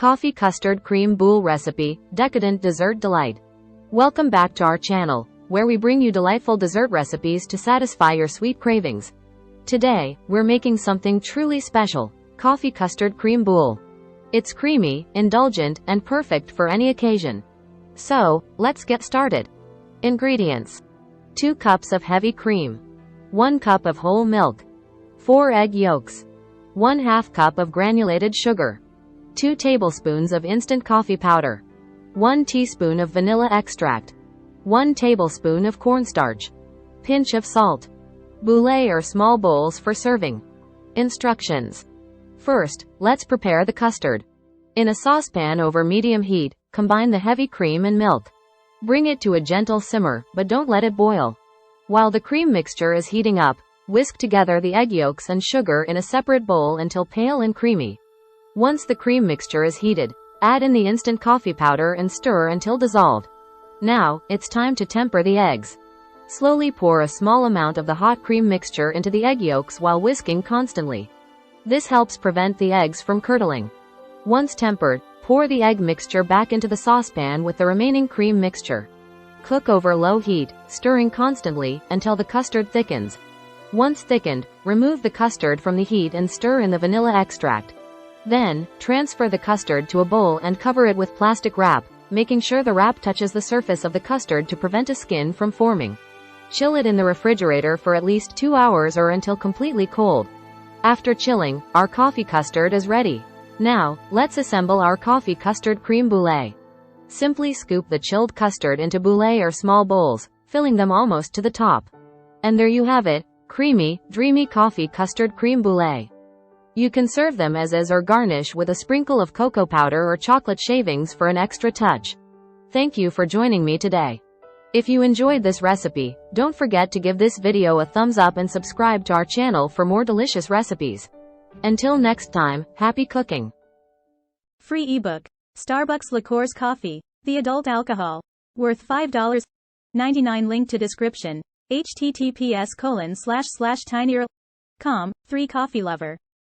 Coffee Custard Cream Boule recipe, decadent dessert delight. Welcome back to our channel, where we bring you delightful dessert recipes to satisfy your sweet cravings. Today, we're making something truly special, Coffee Custard Cream Boule. It's creamy, indulgent, and perfect for any occasion. So, let's get started. Ingredients: 2 cups of heavy cream, 1 cup of whole milk, 4 egg yolks, 1/2 cup of granulated sugar, 2 tablespoons of instant coffee powder, 1 teaspoon of vanilla extract, 1 tablespoon of cornstarch, pinch of salt. Boule or small bowls for serving. Instructions. First, let's prepare the custard. In a saucepan over medium heat, combine the heavy cream and milk. Bring it to a gentle simmer, but don't let it boil. While the cream mixture is heating up, whisk together the egg yolks and sugar in a separate bowl until pale and creamy. Once the cream mixture is heated, add in the instant coffee powder and stir until dissolved. Now, it's time to temper the eggs. Slowly pour a small amount of the hot cream mixture into the egg yolks while whisking constantly. This helps prevent the eggs from curdling. Once tempered, pour the egg mixture back into the saucepan with the remaining cream mixture. Cook over low heat, stirring constantly, until the custard thickens. Once thickened, remove the custard from the heat and stir in the vanilla extract. Then, transfer the custard to a bowl and cover it with plastic wrap, making sure the wrap touches the surface of the custard to prevent a skin from forming. Chill it in the refrigerator for at least 2 hours or until completely cold. After chilling, our coffee custard is ready. Now, let's assemble our coffee custard cream boule. Simply scoop the chilled custard into boule or small bowls, filling them almost to the top. And there you have it, creamy, dreamy coffee custard cream boule. You can serve them as is or garnish with a sprinkle of cocoa powder or chocolate shavings for an extra touch. Thank you for joining me today. If you enjoyed this recipe, don't forget to give this video a thumbs up and subscribe to our channel for more delicious recipes. Until next time, happy cooking. Free ebook. Starbucks Liqueurs Coffee. The adult alcohol. Worth $5.99. Link to description. https://tinyurl.com. 3 Coffee Lover.